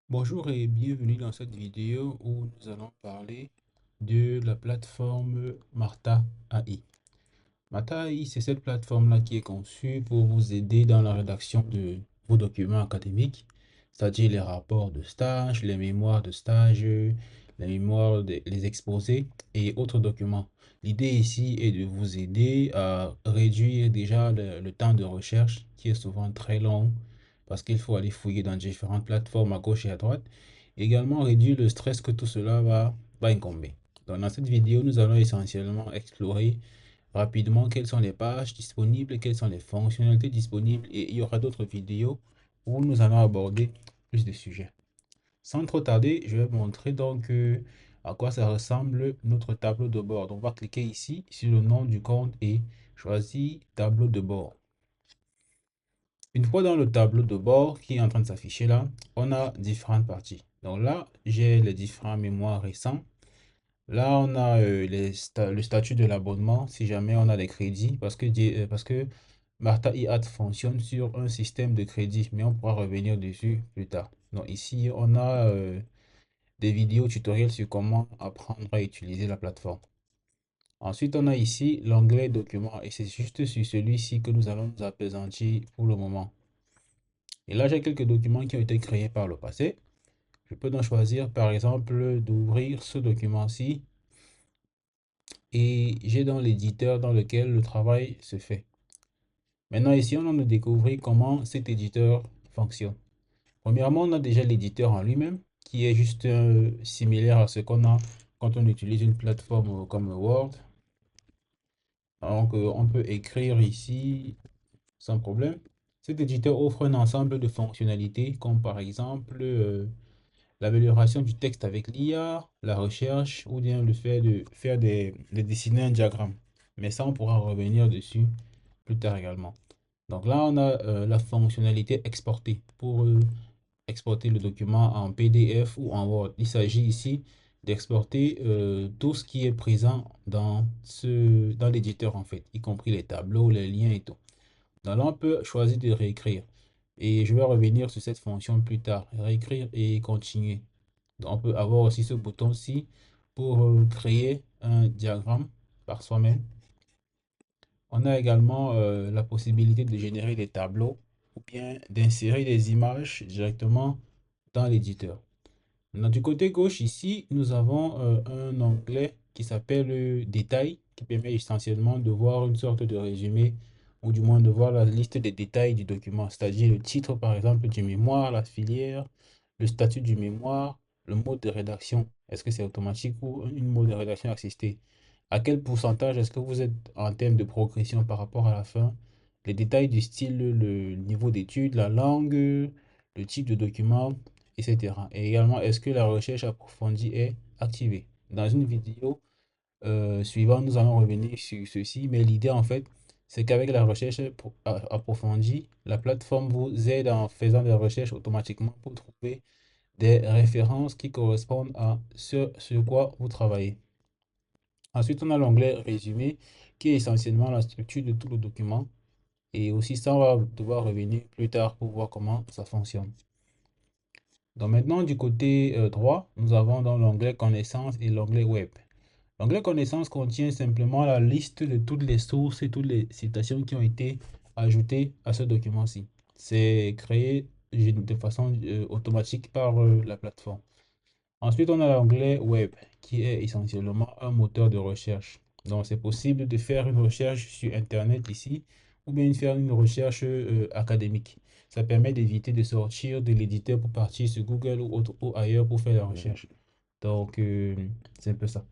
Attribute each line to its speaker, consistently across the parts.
Speaker 1: Bonjour et bienvenue dans cette vidéo où nous allons parler de la plateforme Martha AI. Martha AI, c'est cette plateforme-là qui est conçue pour vous aider dans la rédaction de vos documents académiques, c'est-à-dire les rapports de stage, les mémoires de stage, les mémoires, les exposés et autres documents. L'idée ici est de vous aider à réduire déjà le temps de recherche qui est souvent très long parce qu'il faut aller fouiller dans différentes plateformes à gauche et à droite. Également réduire le stress que tout cela va incomber. Donc, dans cette vidéo, nous allons essentiellement explorer rapidement quelles sont les pages disponibles, quelles sont les fonctionnalités disponibles et il y aura d'autres vidéos où nous allons aborder plus de sujets. Sans trop tarder, je vais montrer donc à quoi ça ressemble notre tableau de bord. Donc, on va cliquer ici sur le nom du compte et choisir tableau de bord. Une fois dans le tableau de bord qui est en train de s'afficher là, on a différentes parties. Donc là, j'ai les différents mémoires récents. Là, on a le statut de l'abonnement si jamais on a des crédits parce que Martha iAd fonctionne sur un système de crédit, mais on pourra revenir dessus plus tard. Donc ici, on a des vidéos tutoriels sur comment apprendre à utiliser la plateforme. Ensuite, on a ici l'onglet documents et c'est juste sur celui-ci que nous allons nous appesantir pour le moment. Et là, j'ai quelques documents qui ont été créés par le passé. Je peux donc choisir par exemple d'ouvrir ce document-ci et j'ai dans l'éditeur dans lequel le travail se fait. Maintenant ici, on a de découvrir comment cet éditeur fonctionne. Premièrement, on a déjà l'éditeur en lui-même qui est juste similaire à ce qu'on a quand on utilise une plateforme comme Word. Donc, on peut écrire ici sans problème. Cet éditeur offre un ensemble de fonctionnalités comme par exemple l'amélioration du texte avec l'IA, la recherche ou bien le fait de dessiner un diagramme. Mais ça, on pourra revenir dessus plus tard également. Donc là, on a la fonctionnalité exporter pour exporter le document en PDF ou en Word. Il s'agit ici d'exporter tout ce qui est présent dans l'éditeur en fait, y compris les tableaux, les liens et tout. Donc là, on peut choisir de réécrire. Et je vais revenir sur cette fonction plus tard. Réécrire et continuer. Donc, on peut avoir aussi ce bouton-ci pour créer un diagramme par soi-même. On a également la possibilité de générer des tableaux ou bien d'insérer des images directement dans l'éditeur. Maintenant, du côté gauche ici, nous avons un onglet qui s'appelle Détails, qui permet essentiellement de voir une sorte de résumé ou du moins de voir la liste des détails du document, c'est-à-dire le titre par exemple du mémoire, la filière, le statut du mémoire, le mode de rédaction. Est-ce que c'est automatique ou une mode de rédaction assistée? À quel pourcentage est-ce que vous êtes en termes de progression par rapport à la fin? Les détails du style, le niveau d'étude, la langue, le type de document, etc. Et également, est-ce que la recherche approfondie est activée? Dans une vidéo suivante, nous allons revenir sur ceci, mais l'idée en fait, c'est qu'avec la recherche approfondie, la plateforme vous aide en faisant des recherches automatiquement pour trouver des références qui correspondent à ce sur quoi vous travaillez. Ensuite, on a l'onglet résumé qui est essentiellement la structure de tout le document. Et aussi, ça, on va devoir revenir plus tard pour voir comment ça fonctionne. Donc maintenant, du côté droit, nous avons dans l'onglet connaissances et l'onglet web. L'onglet connaissances contient simplement la liste de toutes les sources et toutes les citations qui ont été ajoutées à ce document-ci. C'est créé de façon automatique par la plateforme. Ensuite, on a l'onglet web qui est essentiellement un moteur de recherche. Donc, c'est possible de faire une recherche sur Internet ici ou bien de faire une recherche académique. Ça permet d'éviter de sortir de l'éditeur pour partir sur Google ou ailleurs pour faire la recherche. Donc, c'est un peu ça.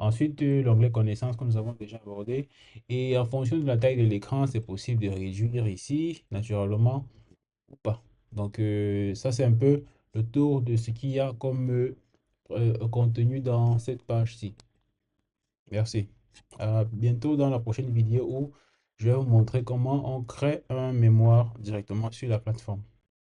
Speaker 1: Ensuite, l'onglet connaissances que nous avons déjà abordé. Et en fonction de la taille de l'écran, c'est possible de réduire ici, naturellement, ou pas. Donc, ça, c'est un peu le tour de ce qu'il y a comme contenu dans cette page-ci. Merci. À bientôt dans la prochaine vidéo où je vais vous montrer comment on crée un mémoire directement sur la plateforme.